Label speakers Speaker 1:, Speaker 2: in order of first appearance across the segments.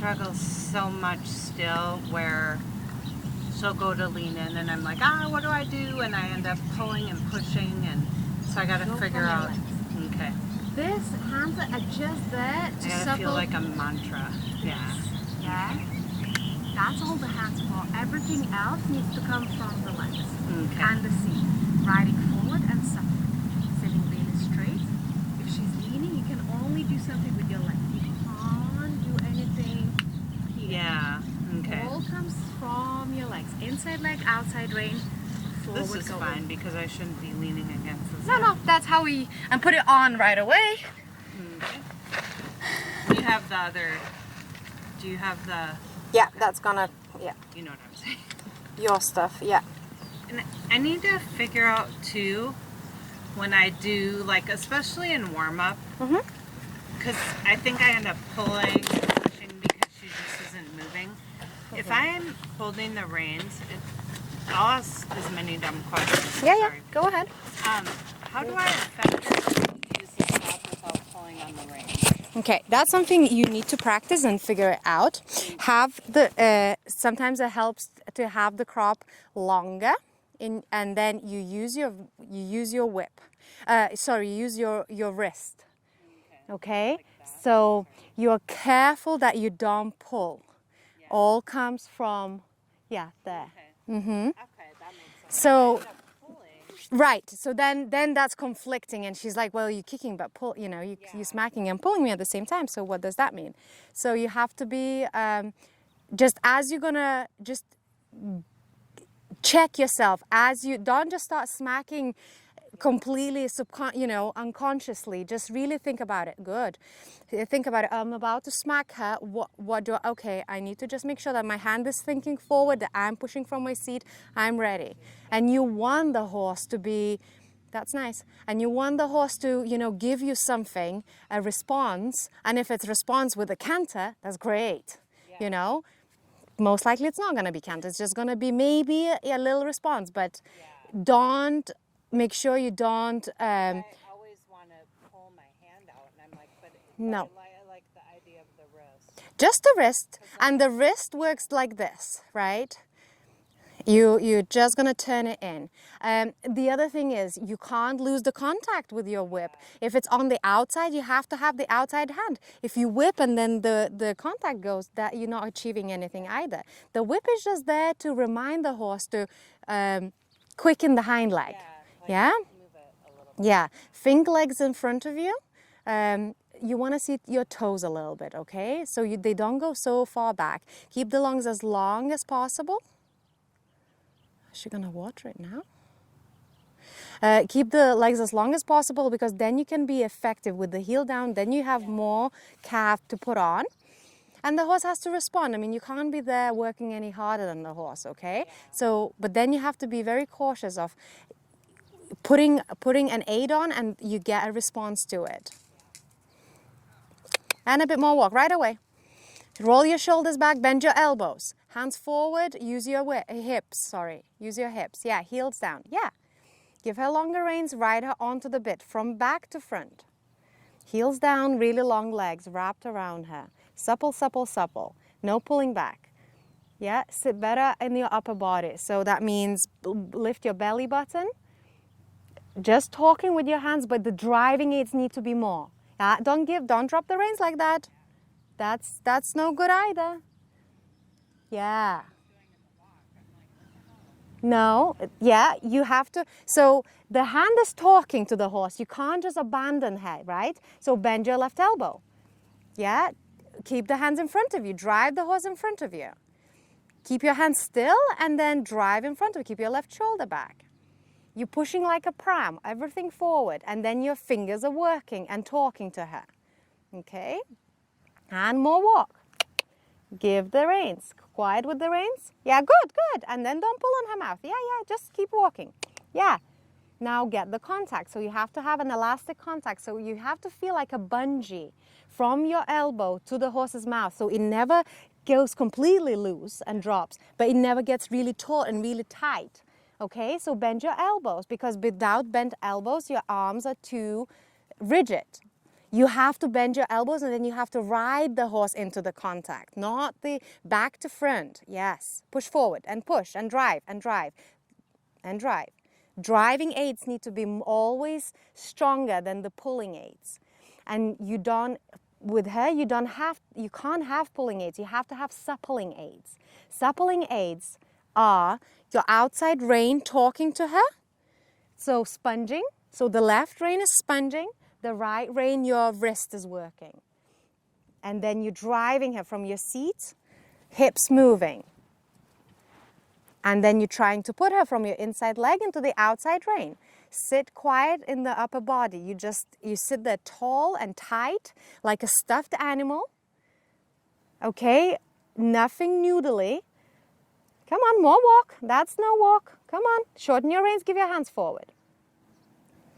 Speaker 1: struggle so much still where she'll go to lean in and I'm like, what do I do? And I end up pulling and pushing, and so I got to figure out. Okay.
Speaker 2: This hands are just there to
Speaker 1: I gotta feel like a mantra. Yeah.
Speaker 2: Yeah. That's all the hands for. Everything else needs to come from the legs and the seat. Riding forward and supple. Sitting really straight. If she's leaning, you can only do something with your legs. You can't do anything here.
Speaker 1: Yeah. Okay.
Speaker 2: All comes from your legs. Inside leg, outside rein. Forward.
Speaker 1: This is fine because I shouldn't be leaning against this.
Speaker 2: No, that's how we, and put it on right away.
Speaker 1: Okay. You have the other, do you have the?
Speaker 2: Yeah, that's gonna,
Speaker 1: You know what I'm saying.
Speaker 2: your stuff, yeah.
Speaker 1: And I need to figure out too, when I do, like, especially in warm-up, because I think I end up pulling and pushing because she just isn't moving. If I'm holding the reins, I'll ask as many dumb questions.
Speaker 2: Yeah, go ahead.
Speaker 1: How do I effectively use the strap without pulling on the reins?
Speaker 2: Okay, that's something you need to practice and figure it out. Have the sometimes it helps to have the crop longer, and then you use your whip. You use your wrist. Okay, like so you're careful that you don't pull. Yeah. All comes from there. Okay. Okay,
Speaker 1: that makes sense.
Speaker 2: So. Right, so then that's conflicting, and she's like, well, you're kicking but pull, you're smacking and pulling me at the same time, so what does that mean? So you have to be, just as you're gonna, just check yourself, as you, don't just start smacking completely unconsciously, just really think about it. Good. Think about it. I'm about to smack her. Okay, I need to just make sure that my hand is thinking forward, that I'm pushing from my seat, I'm ready. And you want the horse to be, that's nice. And you want the horse to, give you something, a response. And if it's response with a canter, that's great. Most likely it's not going to be canter. It's just going to be maybe a little response, but make sure you don't.
Speaker 1: I always want to pull my hand out, and I'm like,
Speaker 2: no.
Speaker 1: I like the idea of the wrist.
Speaker 2: Just the wrist, and the wrist works like this, right? You're just gonna turn it in. The other thing is you can't lose the contact with your whip. If it's on the outside, you have to have the outside hand. If you whip and then the contact goes, that you're not achieving anything either. The whip is just there to remind the horse to quicken the hind leg. Yeah?
Speaker 1: Move it a little bit.
Speaker 2: Yeah. Think legs in front of you. You want to see your toes a little bit, okay? So they don't go so far back. Keep the lungs as long as possible. Is she going to water it now? Keep the legs as long as possible, because then you can be effective with the heel down. Then you have more calf to put on. And the horse has to respond. I mean, you can't be there working any harder than the horse, okay? So, but then you have to be very cautious of putting an aid on, and you get a response to it. And a bit more walk right away. Roll your shoulders back, bend your elbows. Hands forward, use your hips, use your hips. Yeah, heels down, yeah. Give her longer reins, ride her onto the bit from back to front. Heels down, really long legs wrapped around her. Supple, supple, supple. No pulling back. Yeah, sit better in your upper body. So that means lift your belly button. Just talking with your hands, but the driving aids need to be more. Don't drop the reins like that. That's no good either. Yeah. No, yeah, you have to. So the hand is talking to the horse. You can't just abandon her, right? So bend your left elbow. Yeah, keep the hands in front of you. Drive the horse in front of you. Keep your hands still and then drive in front of you. Keep your left shoulder back. You're pushing like a pram, everything forward, and then your fingers are working and talking to her. Okay? And more walk. Give the reins. Quiet with the reins. Yeah, good. And then don't pull on her mouth. Yeah, just keep walking. Yeah. Now get the contact. So you have to have an elastic contact. So you have to feel like a bungee from your elbow to the horse's mouth. So it never goes completely loose and drops, but it never gets really taut and really tight. Okay, so bend your elbows, because without bent elbows, your arms are too rigid. You have to bend your elbows and then you have to ride the horse into the contact, not the back to front. Yes. Push forward and push and drive and drive and drive. Driving aids need to be always stronger than the pulling aids. And you don't, with her, you can't have pulling aids. You have to have suppling aids. Suppling aids are your outside rein talking to her. So sponging. So the left rein is sponging. The right rein, your wrist is working. And then you're driving her from your seat, hips moving. And then you're trying to put her from your inside leg into the outside rein. Sit quiet in the upper body. You sit there tall and tight like a stuffed animal. Okay, nothing noodly. Come on, more walk. That's no walk. Come on, shorten your reins, give your hands forward.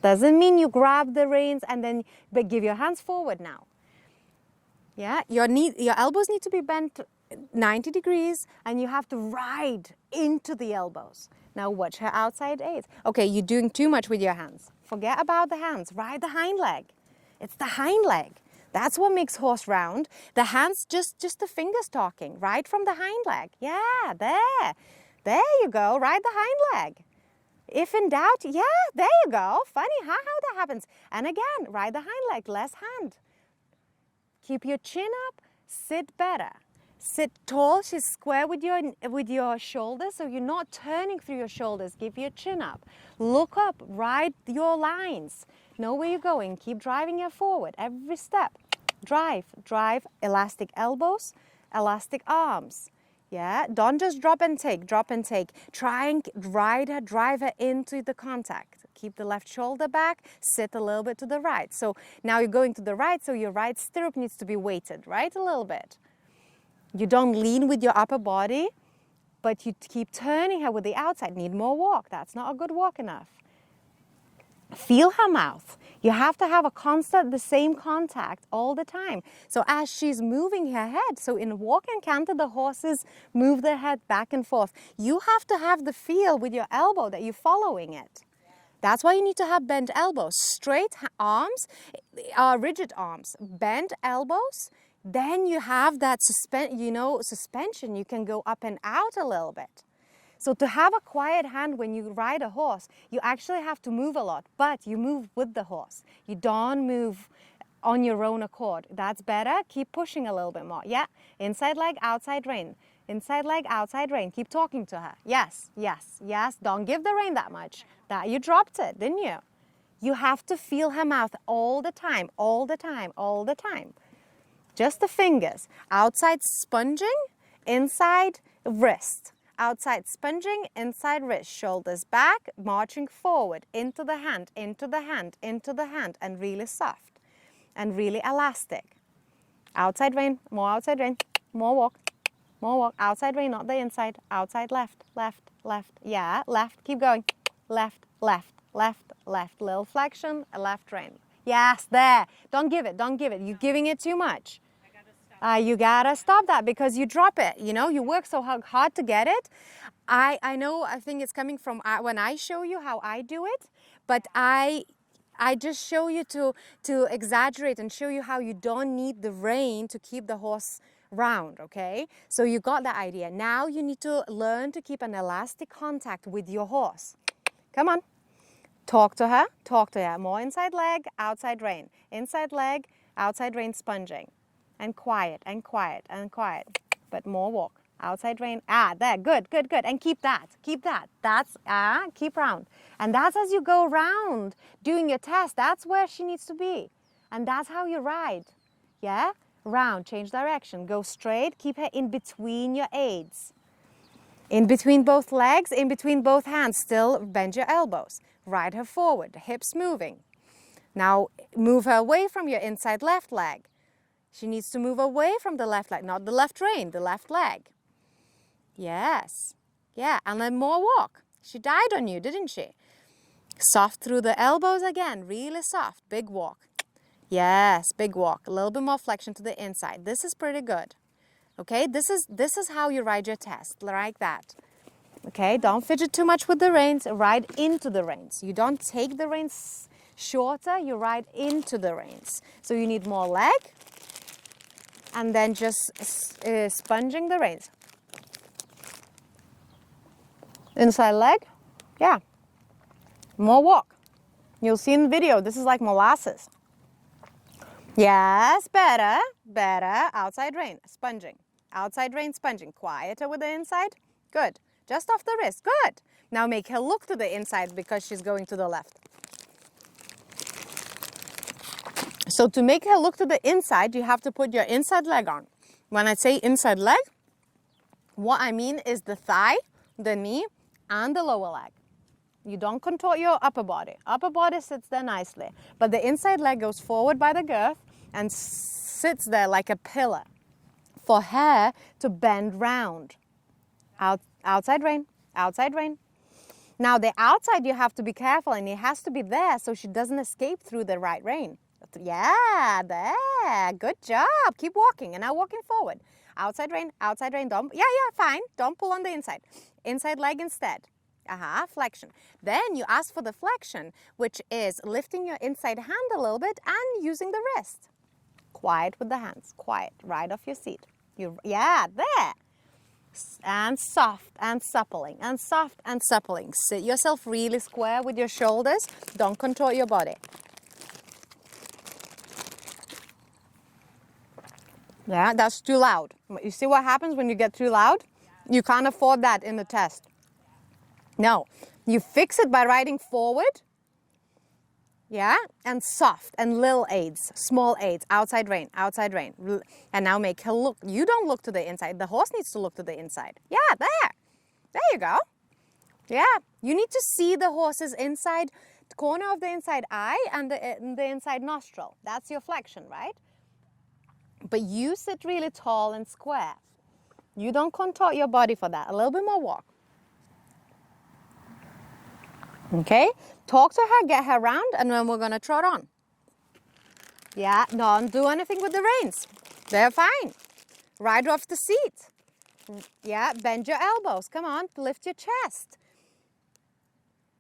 Speaker 2: Doesn't mean you grab the reins and then but give your hands forward now. Yeah, your elbows need to be bent 90 degrees and you have to ride into the elbows. Now watch her outside aids. Okay, you're doing too much with your hands. Forget about the hands. Ride the hind leg. It's the hind leg. That's what makes horse round. The hands, just the fingers talking. Ride from the hind leg. Yeah, there. There you go. Ride the hind leg. If in doubt, yeah, there you go. Funny how that happens. And again, ride the hind leg, less hand. Keep your chin up, sit better. Sit tall, she's square with your shoulders, so you're not turning through your shoulders. Give your chin up. Look up, ride your lines. Know where you're going. Keep driving her forward. Every step. Drive, drive, elastic elbows, elastic arms. Yeah, don't just drop and take, drop and take. Try and ride her, drive her into the contact. Keep the left shoulder back, sit a little bit to the right. So now you're going to the right, so your right stirrup needs to be weighted, right? A little bit. You don't lean with your upper body, but you keep turning her with the outside. Need more walk. That's not a good walk enough. Feel her mouth. You have to have the same contact all the time. So as she's moving her head, so in walk and canter, the horses move their head back and forth. You have to have the feel with your elbow that you're following it. That's why you need to have bent elbows, straight arms, rigid arms, bent elbows. Then you have that suspension. You can go up and out a little bit. So to have a quiet hand when you ride a horse, you actually have to move a lot, but you move with the horse. You don't move on your own accord. That's better. Keep pushing a little bit more. Yeah, inside leg, outside rein. Inside leg, outside rein. Keep talking to her. Yes, yes, yes. Don't give the rein that much. That you dropped it, didn't you? You have to feel her mouth all the time, all the time, all the time. Just the fingers. Outside sponging, inside wrist. Outside sponging, inside wrist, shoulders back, marching forward, into the hand, into the hand, into the hand, and really soft and really elastic. Outside rein, more walk, outside rein, not the inside, outside left, left, left, yeah, left, keep going, left, left, left, left, little flexion, a left rein. Yes, there, don't give it, you're giving it too much. You gotta stop that because you drop it, you work so hard to get it. I know, I think it's coming from when I show you how I do it, but I just show you to exaggerate and show you how you don't need the rein to keep the horse round, okay? So you got that idea. Now you need to learn to keep an elastic contact with your horse. Come on, talk to her, more inside leg, outside rein, inside leg, outside rein sponging. And quiet, and quiet, and quiet. But more walk. Outside rein. There. Good. And keep that. That's, keep round. And that's as you go round doing your test. That's where she needs to be. And that's how you ride. Yeah? Round. Change direction. Go straight. Keep her in between your aids. In between both legs, in between both hands. Still bend your elbows. Ride her forward. Hips moving. Now move her away from your inside left leg. She needs to move away from the left leg, not the left rein, the left leg. Yes. Yeah, and then more walk. She died on you, didn't she? Soft through the elbows again, really soft. Big walk. Yes, big walk. A little bit more flexion to the inside. This is pretty good. Okay, this is how you ride your test, like that. Okay, don't fidget too much with the reins. Ride into the reins. You don't take the reins Shorter, you ride into the reins. So you need more leg, and then just sponging the reins. Inside leg, yeah. More walk. You'll see in the video, this is like molasses. Yes, better, better. Outside rein, sponging. Outside rein, sponging. Quieter with the inside. Good. Just off the wrist. Good. Now make her look to the inside because she's going to the left. So to make her look to the inside, you have to put your inside leg on. When I say inside leg, what I mean is the thigh, the knee, and the lower leg. You don't contort your upper body. Upper body sits there nicely. But the inside leg goes forward by the girth and sits there like a pillar for her to bend round. Outside rein, outside rein. Now the outside you have to be careful, and it has to be there so she doesn't escape through the right rein. Yeah, there. Good job. Keep walking, and now walking forward. Outside rein, don't. Yeah, fine. Don't pull on the inside. Inside leg instead. Flexion. Then you ask for the flexion, which is lifting your inside hand a little bit and using the wrist. Quiet with the hands. Quiet. Right off your seat. Yeah, there. And soft and suppling, and soft and suppling. Sit yourself really square with your shoulders. Don't contort your body. Yeah, that's too loud. You see what happens when you get too loud? You can't afford that in the test. No, you fix it by riding forward. Yeah, and soft and little aids, small aids, outside rein, outside rein. And now make her look. You don't look to the inside. The horse needs to look to the inside. Yeah, there. There you go. Yeah, you need to see the horse's inside corner of the inside eye and the inside nostril. That's your flexion, right? But you sit really tall and square. You don't contort your body for that. A little bit more walk. Okay, talk to her, get her round, and then we're going to trot on. Yeah, don't do anything with the reins. They're fine. Ride off the seat. Yeah, bend your elbows. Come on, lift your chest.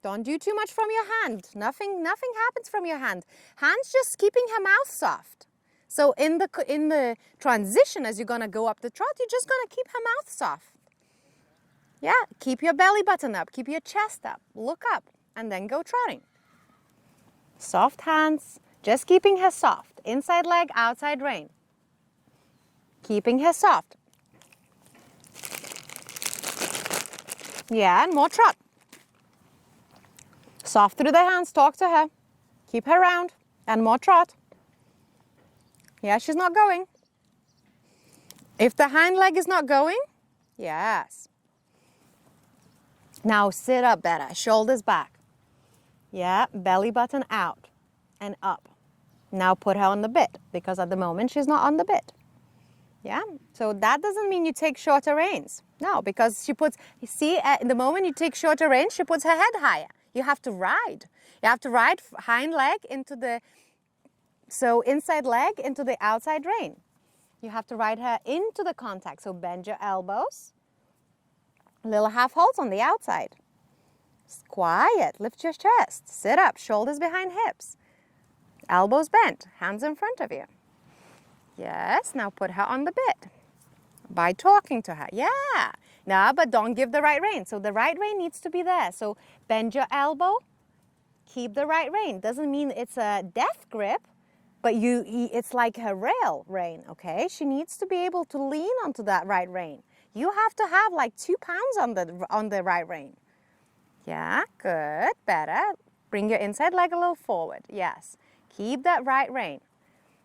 Speaker 2: Don't do too much from your hand. Nothing happens from your hand. Hands just keeping her mouth soft. So in the transition, as you're going to go up the trot, you're just going to keep her mouth soft. Yeah, keep your belly button up, keep your chest up, look up, and then go trotting. Soft hands, just keeping her soft. Inside leg, outside rein. Keeping her soft. Yeah, and more trot. Soft through the hands, talk to her. Keep her round, and more trot. Yeah, she's not going. If the hind leg is not going, yes. Now sit up better, shoulders back. Yeah, belly button out and up. Now put her on the bit, because at the moment she's not on the bit. Yeah, so that doesn't mean you take shorter reins. No, because she puts, you see, at the moment you take shorter reins, she puts her head higher. You have to ride. You have to ride hind leg into the, so inside leg into the outside rein. You have to ride her into the contact. So bend your elbows. Little half holds on the outside. Quiet, lift your chest. Sit up, shoulders behind hips. Elbows bent, hands in front of you. Yes, now put her on the bit by talking to her. Yeah, no, but don't give the right rein. So the right rein needs to be there. So bend your elbow, keep the right rein. Doesn't mean it's a death grip, but it's like her rail rein, okay? She needs to be able to lean onto that right rein. You have to have like 2 pounds on the right rein. Yeah, good, better. Bring your inside leg a little forward. Yes, keep that right rein.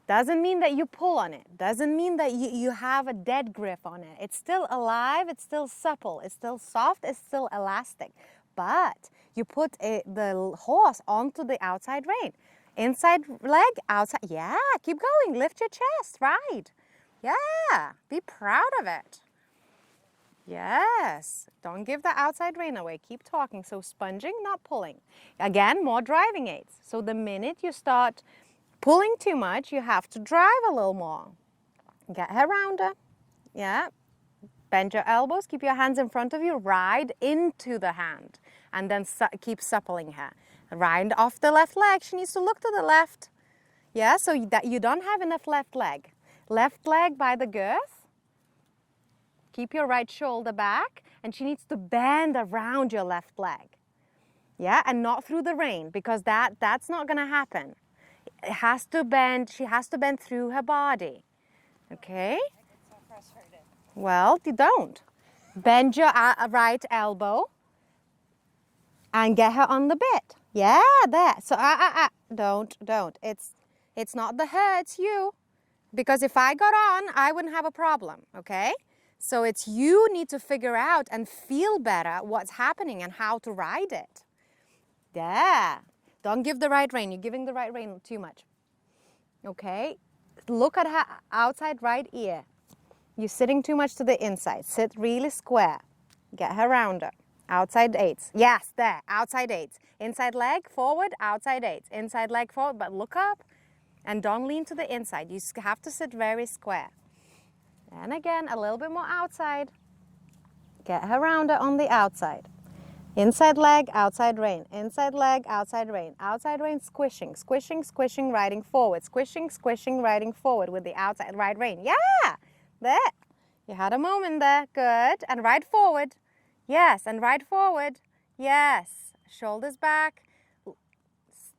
Speaker 2: Doesn't mean that you pull on it. Doesn't mean that you have a dead grip on it. It's still alive, it's still supple, it's still soft, it's still elastic. But you put the horse onto the outside rein. Inside leg, outside. Yeah, keep going. Lift your chest, ride. Yeah, be proud of it. Yes, don't give the outside rein away. Keep talking. So sponging, not pulling. Again, more driving aids. So the minute you start pulling too much, you have to drive a little more. Get her rounder. Yeah. Bend your elbows, keep your hands in front of you, ride into the hand, and then keep suppling her. Right off the left leg. She needs to look to the left. Yeah, so that you don't have enough left leg. Left leg by the girth. Keep your right shoulder back, and she needs to bend around your left leg. Yeah, and not through the rein, because that's not gonna happen. It has to bend, she has to bend through her body. Okay?
Speaker 1: I get so frustrated.
Speaker 2: Well, you don't. Bend your right elbow and get her on the bit. Yeah, there. So, don't. It's not the her, it's you. Because if I got on, I wouldn't have a problem, okay? So it's you need to figure out and feel better what's happening and how to ride it. Yeah. Don't give the right rein. You're giving the right rein too much. Okay? Look at her outside right ear. You're sitting too much to the inside. Sit really square. Get her rounder. Outside eights. Yes, there. Outside eights. Inside leg forward, outside eights. Inside leg forward, but look up and don't lean to the inside. You have to sit very square. And again, a little bit more outside. Get her rounder on the outside. Inside leg, outside rein. Inside leg, outside rein. Outside rein, squishing, squishing, squishing, riding forward. Squishing, squishing, riding forward with the outside right rein. Yeah, there. You had a moment there. Good. And ride forward. Yes, and ride forward. Yes. Shoulders back.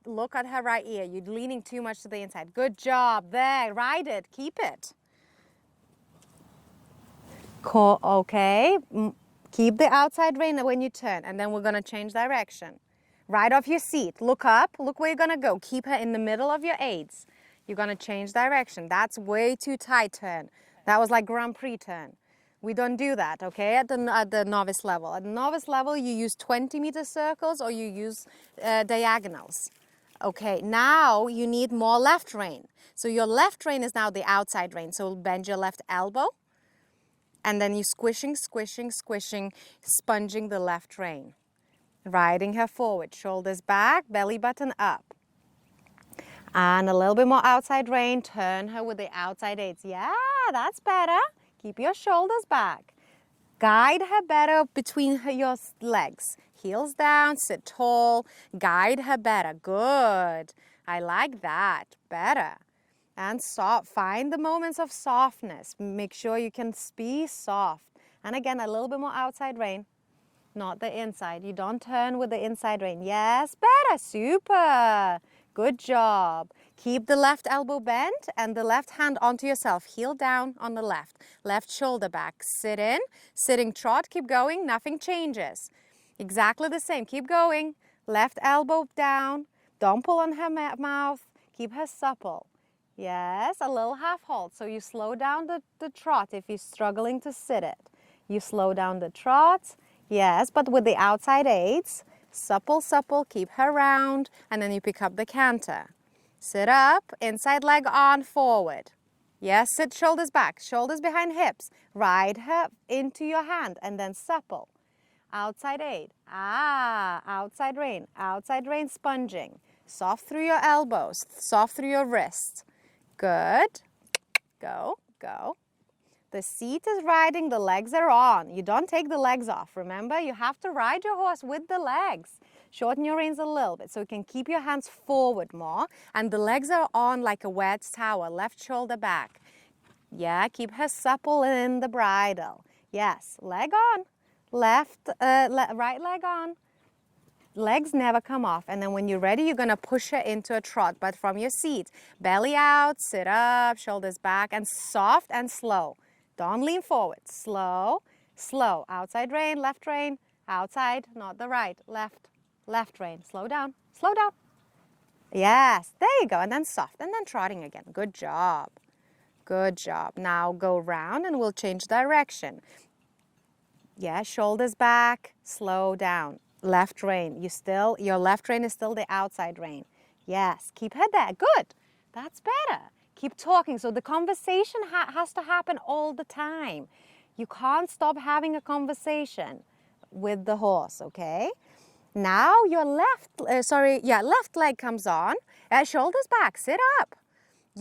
Speaker 2: Look at her right ear. You're leaning too much to the inside. Good job. There. Ride it. Keep it. Okay. Keep the outside rein when you turn, and then we're going to change direction. Right off your seat. Look up. Look where you're going to go. Keep her in the middle of your aids. You're going to change direction. That's way too tight turn. That was like Grand Prix turn. We don't do that, okay, at the novice level. At the novice level, you use 20-meter circles or you use diagonals. Okay, now you need more left rein. So your left rein is now the outside rein. So bend your left elbow. And then you squishing, squishing, squishing, sponging the left rein. Riding her forward, shoulders back, belly button up. And a little bit more outside rein, turn her with the outside eights. Yeah, that's better. Keep your shoulders back. Guide her better between your legs. Heels down, sit tall, guide her better. Good. I like that. Better. And soft. Find the moments of softness. Make sure you can be soft. And again, a little bit more outside rein, not the inside. You don't turn with the inside rein. Yes, better. Super. Good job. Keep the left elbow bent and the left hand onto yourself. Heel down on the left. Left shoulder back. Sit in. Sitting trot. Keep going. Nothing changes. Exactly the same. Keep going. Left elbow down. Don't pull on her mouth. Keep her supple. Yes, a little half halt. So you slow down the trot if you're struggling to sit it. You slow down the trot. Yes, but with the outside aids. Supple, supple, keep her round, and then you pick up the canter. Sit up, inside leg on, forward. Yes, sit spoulders back, shoulders behind hips. Ride her into your hand, and then supple. Outside aid. Outside rein sponging. Soft through your elbows, soft through your wrists. Good. Go, go. The seat is riding, the legs are on. You don't take the legs off. Remember, you have to ride your horse with the legs. Shorten your reins a little bit so you can keep your hands forward more. And the legs are on like a wedge tower, left shoulder back. Yeah, keep her supple in the bridle. Yes, leg on. Right leg on. Legs never come off. And then when you're ready, you're going to push her into a trot, but from your seat. Belly out, sit up, shoulders back, and soft and slow. Don't lean forward. Slow, slow. Outside rein, left rein. Outside, not the right. Left rein. Slow down. Slow down. Yes, there you go. And then soft. And then trotting again. Good job. Good job. Now go round and we'll change direction. Yeah, shoulders back. Slow down. Left rein. Your left rein is still the outside rein. Yes, keep her there. Good. That's better. Keep talking. So the conversation has to happen all the time. You can't stop having a conversation with the horse, okay? Now your left leg comes on. Shoulders back, sit up.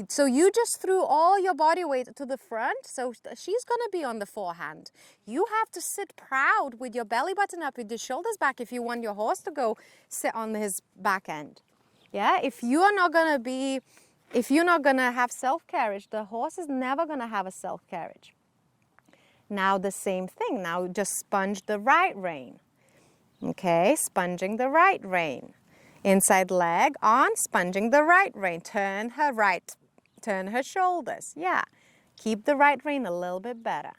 Speaker 2: So you just threw all your body weight to the front, so she's gonna be on the forehand. You have to sit proud with your belly button up, with your shoulders back if you want your horse to go sit on his back end. Yeah, if you're not gonna have self-carriage, the horse is never gonna have a self-carriage. Now the same thing, now just sponge the right rein. Okay, sponging the right rein. Inside leg on, sponging the right rein. Turn her right, turn her shoulders. Yeah, keep the right rein a little bit better.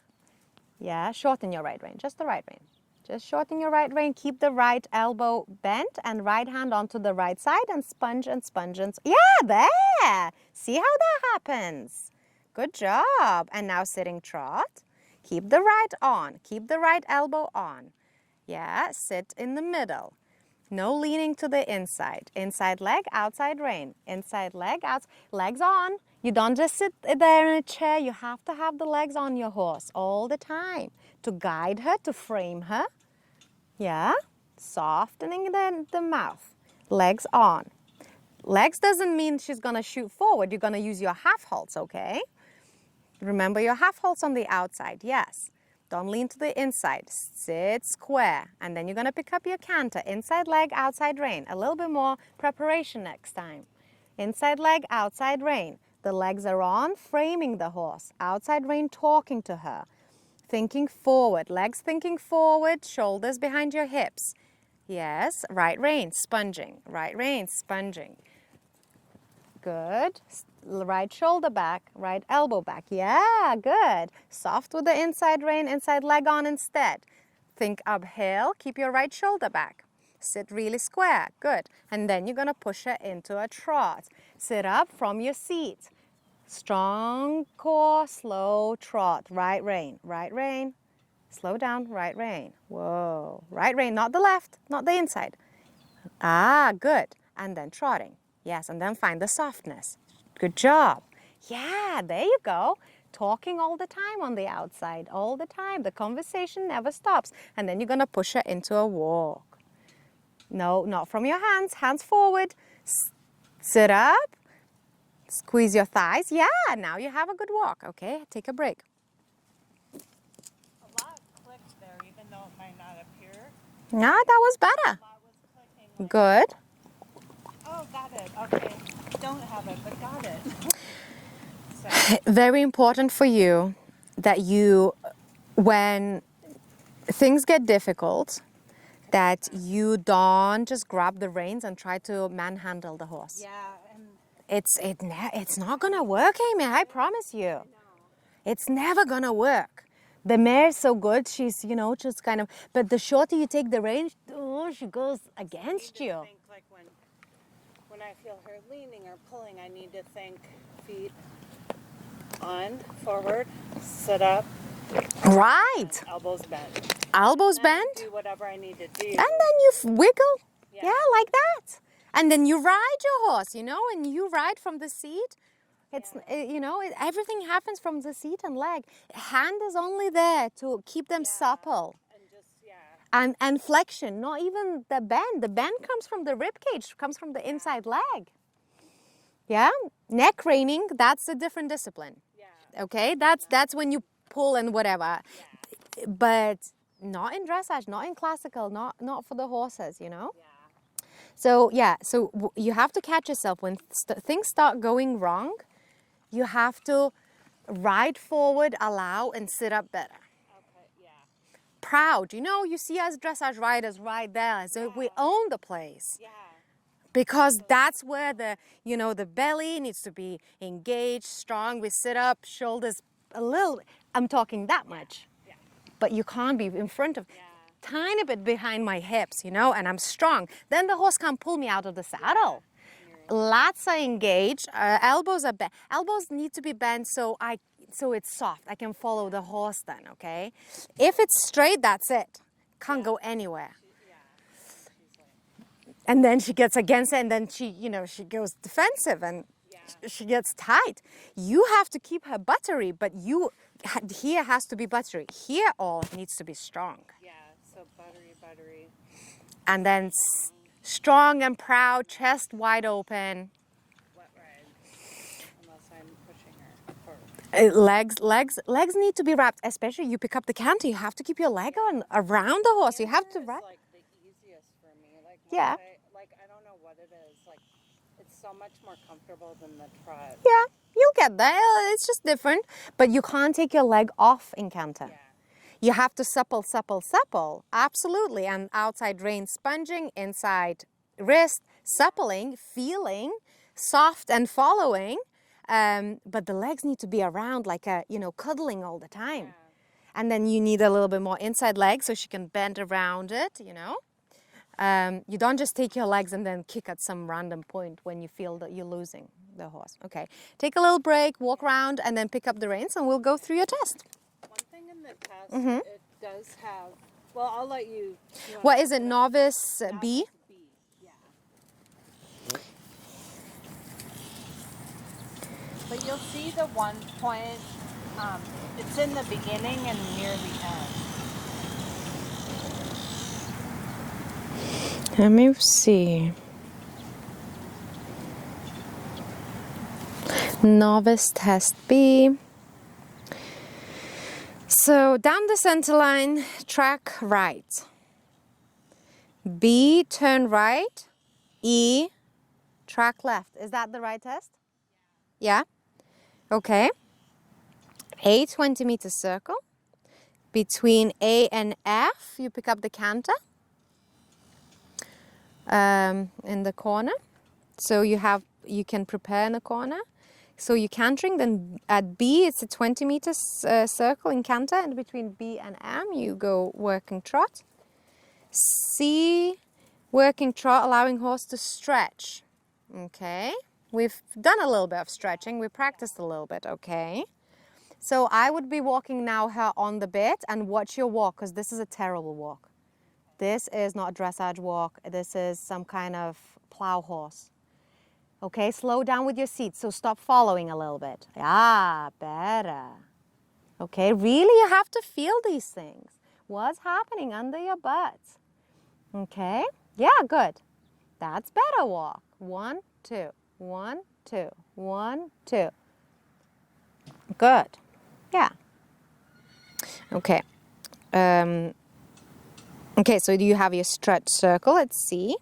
Speaker 2: Yeah, shorten your right rein, just the right rein. Just shorten your right rein, keep the right elbow bent and right hand onto the right side and sponge and sponge and, yeah, there. See how that happens? Good job. And now sitting trot. Keep the right on, keep the right elbow on. Yeah, sit in the middle. No leaning to the inside. Inside leg, outside rein. Inside leg, legs on. You don't just sit there in a chair. You have to have the legs on your horse all the time to guide her, to frame her. Yeah, softening the mouth. Legs on. Legs doesn't mean she's gonna shoot forward. You're gonna use your half halts, okay? Remember your half halts on the outside, yes. Don't lean to the inside. Sit square. And then you're going to pick up your canter. Inside leg, outside rein. A little bit more preparation next time. Inside leg, outside rein. The legs are on, framing the horse. Outside rein, talking to her. Thinking forward. Legs thinking forward. Shoulders behind your hips. Yes. Right rein, sponging. Right rein, sponging. Good. Right shoulder back, right elbow back. Yeah, good. Soft with the inside rein, inside leg on instead. Think uphill, keep your right shoulder back. Sit really square, good. And then you're gonna push her into a trot. Sit up from your seat. Strong core, slow trot. Right rein, right rein. Slow down, right rein. Whoa, right rein, not the left, not the inside. Ah, good. And then trotting. Yes, and then find the softness. Good job. Yeah, there you go. Talking all the time on the outside, all the time. The conversation never stops. And then you're going to push her into a walk. No, not from your hands. Hands forward. Sit up. Squeeze your thighs. Yeah, now you have a good walk. Okay, take a break.
Speaker 1: A lot clicked there, even though it might not appear.
Speaker 2: Yeah, that was better.
Speaker 1: A lot was clicking.
Speaker 2: Good.
Speaker 1: Oh, got it. Okay. Don't have it, but got it. So.
Speaker 2: Very important for you that you, when things get difficult, that you don't just grab the reins and try to manhandle the horse.
Speaker 1: Yeah, and
Speaker 2: It's not gonna work, Amy. I promise you. It's never gonna work. The mare's so good. She's just kind of. But the shorter you take the reins, oh, she goes against you.
Speaker 1: I think like when I feel her leaning or pulling, I need to think feet on, forward, sit up.
Speaker 2: Right.
Speaker 1: Elbows bent.
Speaker 2: Elbows
Speaker 1: And
Speaker 2: bent.
Speaker 1: do whatever I need to do.
Speaker 2: And then you wiggle.
Speaker 1: Yeah.
Speaker 2: Yeah, like that. And then you ride your horse, and you ride from the seat. It's, everything happens from the seat and leg. Hand is only there to keep them supple.
Speaker 1: And just,
Speaker 2: And flexion, not even the bend. The bend comes from the rib cage, comes from the inside leg. Yeah? Neck reining, that's a different discipline.
Speaker 1: Yeah.
Speaker 2: Okay? That's when you pull and whatever.
Speaker 1: Yeah.
Speaker 2: But not in dressage, not in classical, not for the horses,
Speaker 1: Yeah.
Speaker 2: So you have to catch yourself when things start going wrong. You have to ride forward, allow, and sit up better.
Speaker 1: Okay, yeah.
Speaker 2: Proud, you see us dressage riders right there, so we own the place.
Speaker 1: Yeah.
Speaker 2: Because that's where the belly needs to be engaged, strong. We sit up, shoulders a little. I'm talking that much.
Speaker 1: Yeah.
Speaker 2: But you can't be in front of. Tiny bit behind my hips, and I'm strong. Then the horse can't pull me out of the saddle. Lats are engaged, elbows are bent. Elbows need to be bent so it's soft. I can follow the horse then, okay? If it's straight, that's it. Can't go anywhere. And then she gets against it, and then she goes defensive, and she gets tight. You have to keep her buttery, but here has to be buttery. Here all needs to be strong.
Speaker 1: Yeah, so buttery.
Speaker 2: And then strong and proud, chest wide open.
Speaker 1: Wet ride. Unless
Speaker 2: Legs need to be wrapped, especially you pick up the canter, you have to keep your leg on around the horse. You have to wrap.
Speaker 1: Like the easiest for me. Like
Speaker 2: Yeah.
Speaker 1: I don't know what it is. Like it's so much more comfortable than the trot.
Speaker 2: Yeah, you'll get there. It's just different. But you can't take your leg off in canter.
Speaker 1: Yeah.
Speaker 2: You have to supple, supple, supple. Absolutely. And outside rein sponging, inside wrist, suppling, feeling, soft and following. But the legs need to be around like cuddling all the time.
Speaker 1: Yeah.
Speaker 2: And then you need a little bit more inside leg so she can bend around it, You don't just take your legs and then kick at some random point when you feel that you're losing the horse. Okay, take a little break, walk around, and then pick up the reins, and we'll go through your test.
Speaker 1: One thing in the test, it does have. Well, I'll let you.
Speaker 2: What is it? Novice B?
Speaker 1: B. Yeah. But you'll see the one point. It's in the beginning and near the end.
Speaker 2: Let me see. Novice test B. So down the center line, track right. B, turn right. E, track left. Is that the right test? Yeah? Okay. A, 20-meter circle. Between A and F, you pick up the canter in the corner. So you can prepare in the corner. So you're cantering, then at B, it's a 20-meter circle in canter, and between B and M, you go working trot. C, working trot, allowing horse to stretch. Okay, we've done a little bit of stretching, we practiced a little bit, okay. So I would be walking now her on the bit and watch your walk, because this is a terrible walk. This is not a dressage walk, this is some kind of plow horse. Okay, slow down with your seat, so stop following a little bit. Ah, better. Okay, really you have to feel these things. What's happening under your butt? Okay, yeah, good. That's better walk. 1, 2, 1, 2, 1, 2. Good, yeah. Okay. Okay, so do you have your stretch circle at C?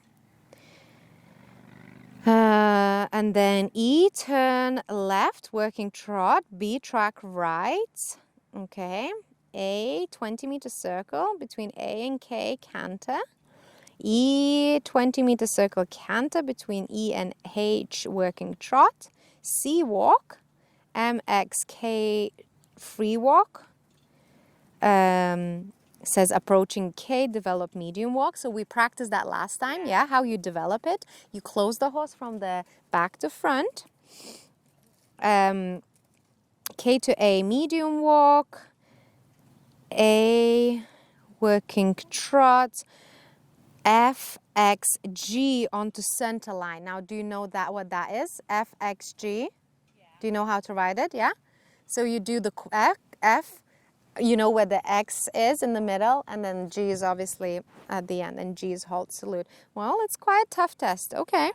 Speaker 2: And then E, turn left, working trot. B, track right. Okay. A, 20-meter circle between A and K, canter. E, 20-meter circle, canter between E and H, working trot. C, walk. M, X, K, free walk. Says approaching K, develop medium walk. So we practiced that last time, yeah, how you develop it. You close the horse from the back to front. K to A, medium walk. A, working trot. F, X, G onto center line. Now, do you know what that is? F, X, G. Yeah. Do you know how to write it? Yeah? So you do the F. You know where the X is in the middle, and then G is obviously at the end, and G is halt salute. Well, it's quite a tough test. Okay.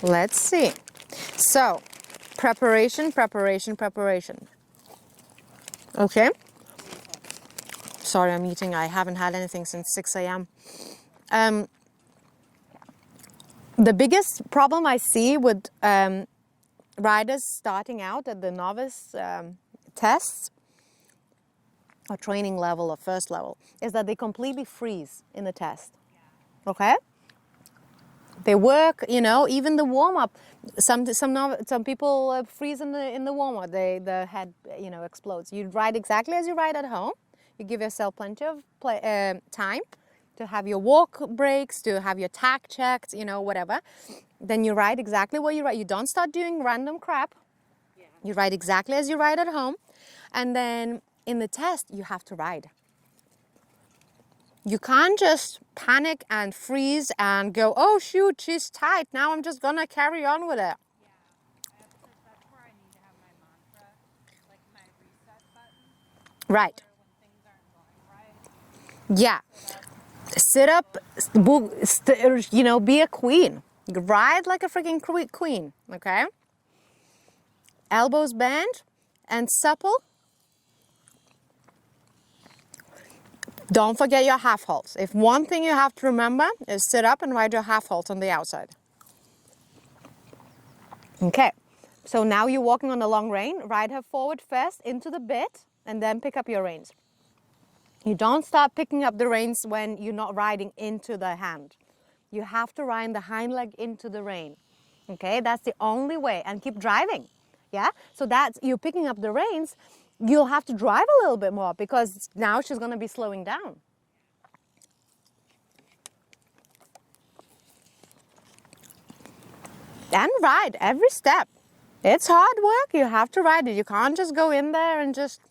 Speaker 2: Let's see. So, preparation. Okay. Sorry, I'm eating. I haven't had anything since 6 a.m. The biggest problem I see with riders starting out at the novice tests or training level or first level is that they completely freeze in the test. Okay? They work, even the warm-up. Some people freeze in the warm-up. The head, explodes. You ride exactly as you ride at home. You give yourself plenty of time to have your walk breaks, to have your tack checked, whatever. Then you ride exactly what you ride. You don't start doing random crap. Yeah. You ride exactly as you ride at home. And then in the test, you have to ride. You can't just panic and freeze and go, oh, shoot, she's tight. Now I'm just going to carry on with it.
Speaker 1: Yeah. That's where I need to have my mantra, like my reset button.
Speaker 2: Right.
Speaker 1: When things aren't going right.
Speaker 2: Yeah. Sit up, be a queen. Ride like a freaking queen, okay? Elbows bent and supple. Don't forget your half halts. If one thing you have to remember is sit up and ride your half halt on the outside. Okay, so now you're walking on the long rein. Ride her forward first into the bit and then pick up your reins. You don't start picking up the reins when you're not riding into the hand. You have to ride the hind leg into the rein. Okay, that's the only way, and keep driving. Yeah, so that's you're picking up the reins. You'll have to drive a little bit more because now she's going to be slowing down. And ride every step. It's hard work. You have to ride it. You can't just go in there and just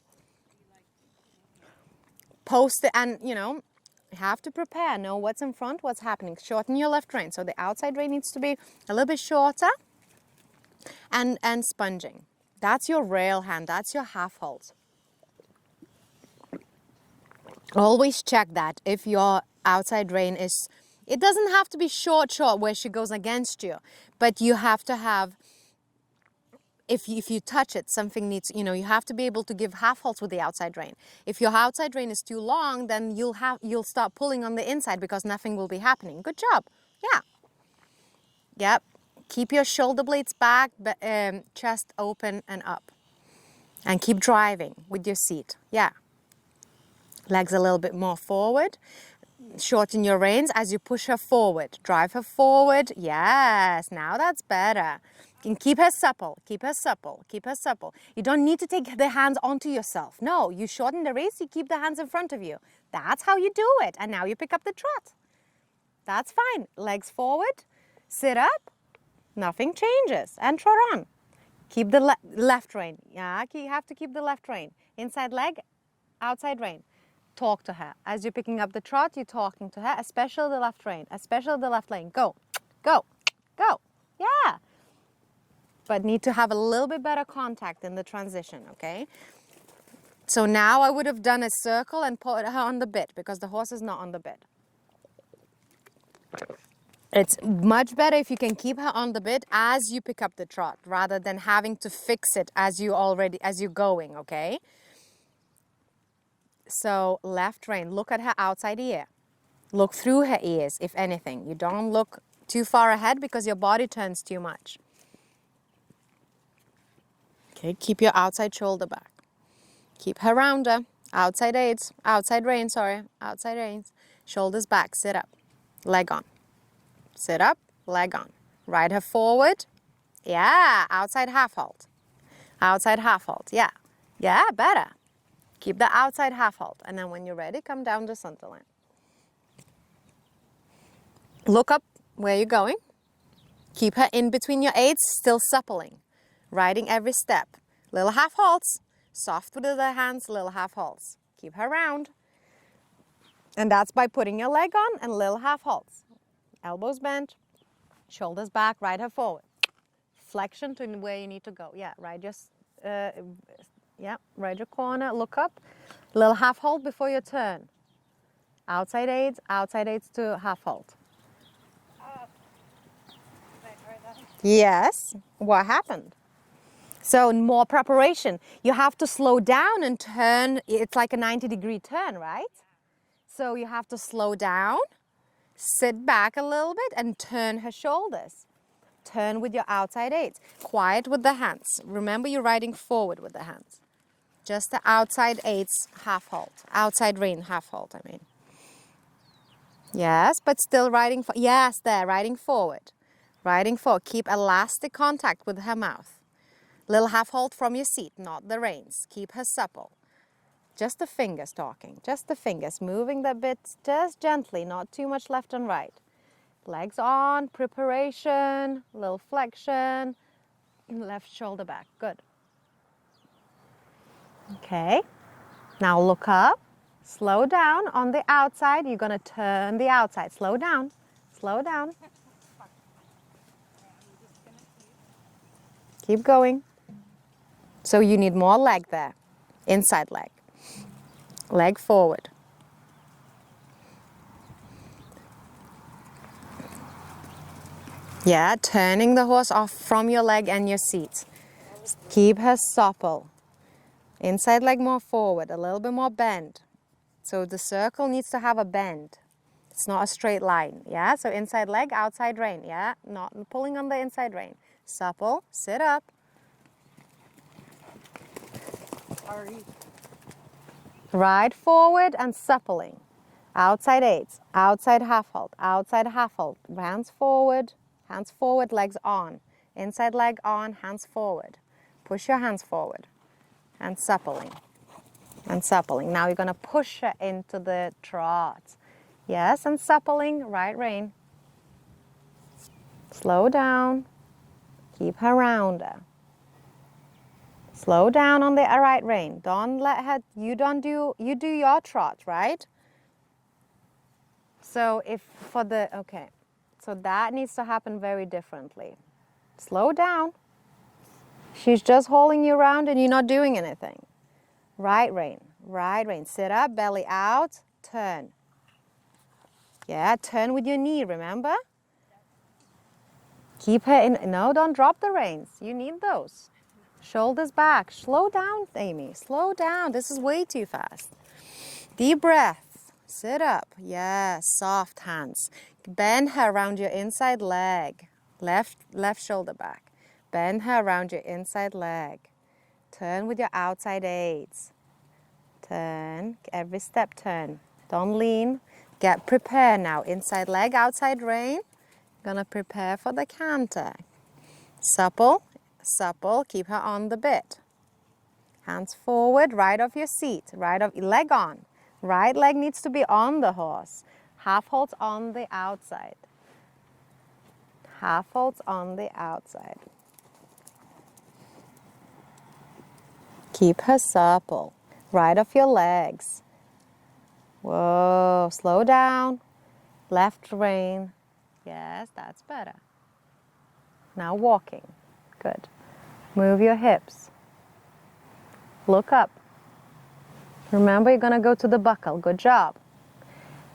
Speaker 2: post it. And, you know, you have to prepare. Know what's in front, what's happening. Shorten your left rein. So the outside rein needs to be a little bit shorter and sponging. That's your rail hand. That's your half halt. Always check that if your outside rein is, it doesn't have to be short where she goes against you, but you have to have, if you touch it, something needs, you know, you have to be able to give half halts with the outside rein. If your outside rein is too long, then you'll start pulling on the inside because nothing will be happening. Good job. Yeah. Yep. Keep your shoulder blades back, chest open and up. And keep driving with your seat. Yeah. Legs a little bit more forward. Shorten your reins as you push her forward. Drive her forward. Yes, now that's better. You can keep her supple. Keep her supple. Keep her supple. You don't need to take the hands onto yourself. No, you shorten the reins, you keep the hands in front of you. That's how you do it. And now you pick up the trot. That's fine. Legs forward. Sit up. Nothing changes. And trot on. Keep the left rein. Yeah, you have to keep the left rein. Inside leg, outside rein. Talk to her. As you're picking up the trot, you're talking to her, especially the left rein, especially the left lane. Go, go, go. Yeah. But need to have a little bit better contact in the transition, okay? So now I would have done a circle and put her on the bit because the horse is not on the bit. It's much better if you can keep her on the bit as you pick up the trot rather than having to fix it as you're going, okay? So left rein, look at her outside ear. Look through her ears, if anything. You don't look too far ahead because your body turns too much. Okay, keep your outside shoulder back. Keep her rounder. Outside reins. Outside reins. Shoulders back, sit up. Leg on. Sit up, leg on. Ride her forward. Yeah, outside half halt. Outside half halt, yeah. Yeah, better. Keep the outside half halt. And then when you're ready, come down to center line. Look up where you're going. Keep her in between your aids, still suppling. Riding every step. Little half halts. Soft with the hands, little half halts. Keep her round. And that's by putting your leg on and little half halts. Elbows bent, shoulders back, ride her forward. Flexion to where you need to go. Yeah, ride your corner, look up. Little half halt before your turn. Outside aids to half halt. Yes, what happened? So more preparation. You have to slow down and turn. It's like a 90-degree turn, right? So you have to slow down, sit back a little bit and turn her shoulders. Turn with your outside aids. Quiet with the hands. Remember you're riding forward with the hands. Just the outside aids half halt. Outside rein half halt, I mean. Yes, but still riding. Yes, there, riding forward. Riding forward. Keep elastic contact with her mouth. Little half halt from your seat, not the reins. Keep her supple. Just the fingers talking. Just the fingers. Moving the bit just gently, not too much left and right. Legs on, preparation, little flexion, left shoulder back. Good. Okay. Now look up. Slow down on the outside. You're going to turn the outside. Slow down. Slow down. Keep going. So you need more leg there. Inside leg. Leg forward. Yeah, turning the horse off from your leg and your seat. Keep her supple. Inside leg more forward, a little bit more bend. So the circle needs to have a bend. It's not a straight line, yeah? So inside leg, outside rein, yeah? Not pulling on the inside rein. Supple, sit up.
Speaker 1: Sorry.
Speaker 2: Ride forward and suppling. Outside eights, outside half hold, hands forward, legs on. Inside leg on, hands forward. Push your hands forward and suppling. And suppling. Now you're going to push her into the trot. Yes, and suppling, right rein. Slow down. Keep her rounder. Slow down on the right rein. Don't let her, you do your trot, right? So so that needs to happen very differently. Slow down. She's just holding you around and you're not doing anything. Right rein, sit up, belly out, turn. Yeah, turn with your knee, remember? Keep her in, no, don't drop the reins. You need those. Shoulders back. Slow down, Amy. Slow down. This is way too fast. Deep breath. Sit up. Yes, soft hands. Bend her around your inside leg. Left shoulder back. Bend her around your inside leg. Turn with your outside aids. Turn. Every step turn. Don't lean. Get prepared now. Inside leg, outside rein. Gonna prepare for the canter. Supple. Supple, keep her on the bit. Hands forward, right off your seat, leg on. Right leg needs to be on the horse. Half holds on the outside. Half holds on the outside. Keep her supple, right off your legs. Whoa, slow down. Left rein. Yes, that's better. Now walking. Good. Move your hips. Look up. Remember, you're going to go to the buckle. Good job.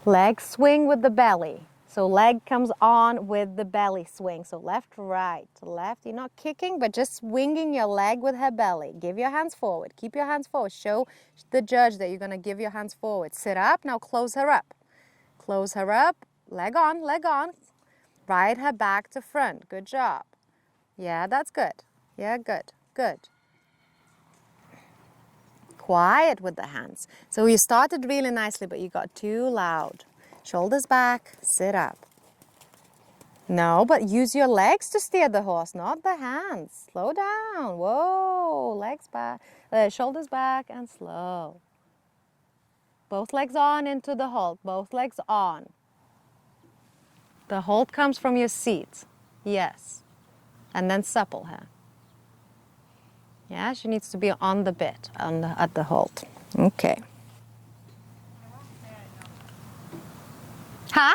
Speaker 2: Leg swing with the belly. So leg comes on with the belly swing. So left, right, left. You're not kicking, but just swinging your leg with her belly. Give your hands forward. Keep your hands forward. Show the judge that you're going to give your hands forward. Sit up. Now close her up. Close her up. Leg on, leg on. Ride her back to front. Good job. Yeah, that's good. Yeah, good, good. Quiet with the hands. So you started really nicely, but you got too loud. Shoulders back, sit up. No, but use your legs to steer the horse, not the hands. Slow down. Whoa, legs back, shoulders back and slow. Both legs on into the hold, both legs on. The hold comes from your seat. Yes. And then supple her. Yeah, she needs to be on the bit, at the hold. Okay. Huh?
Speaker 1: I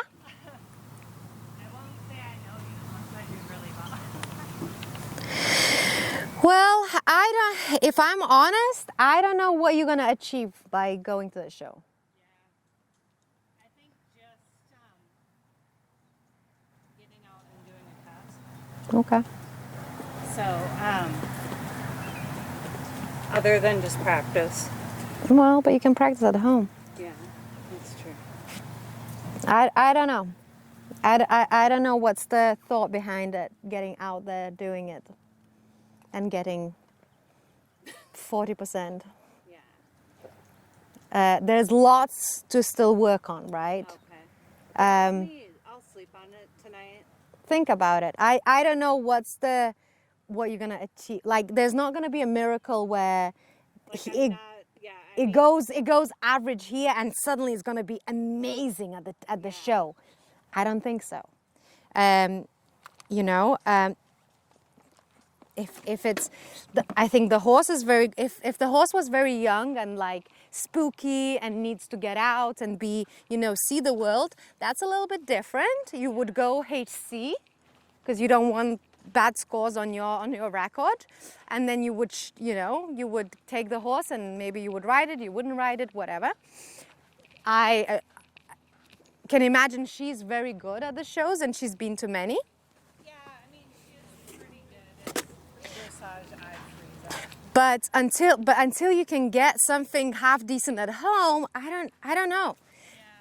Speaker 1: won't say I know you unless I do really well.
Speaker 2: Well, if I'm honest, I don't know what you're going to achieve by going to the show.
Speaker 1: Yeah. I think just getting out and doing a test.
Speaker 2: Okay.
Speaker 1: So, other than just practice.
Speaker 2: Well, but you can practice at home.
Speaker 1: Yeah, that's true.
Speaker 2: I don't know. I don't know what's the thought behind it, getting out there, doing it, and getting 40%.
Speaker 1: Yeah.
Speaker 2: There's lots to still work on, right?
Speaker 1: Okay.
Speaker 2: Um,
Speaker 1: I'll sleep on it tonight.
Speaker 2: Think about it. I don't know what you're gonna achieve. Like, there's not gonna be a miracle where it goes average here and suddenly it's gonna be amazing at the show. I don't think so. If it's, I think the horse is if the horse was very young and like spooky and needs to get out and be, see the world, that's a little bit different. You would go HC because you don't want bad scores on your record, and then you would you would take the horse and maybe you would ride it, you wouldn't ride it, whatever. I can imagine she's very good at the shows and she's been to many.
Speaker 1: Yeah,
Speaker 2: But until you can get something half decent at home, I don't know.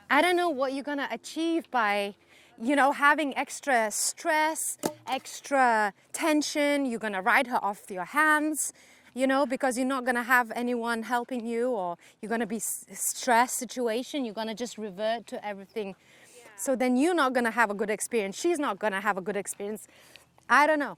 Speaker 2: I don't know what you're gonna achieve by, you know, having extra stress, extra tension. You're gonna write her off your hands, you know, because you're not gonna have anyone helping you, or you're gonna be stressed situation. You're gonna just revert to everything. So then you're not gonna have a good experience. She's not gonna have a good experience. I don't know.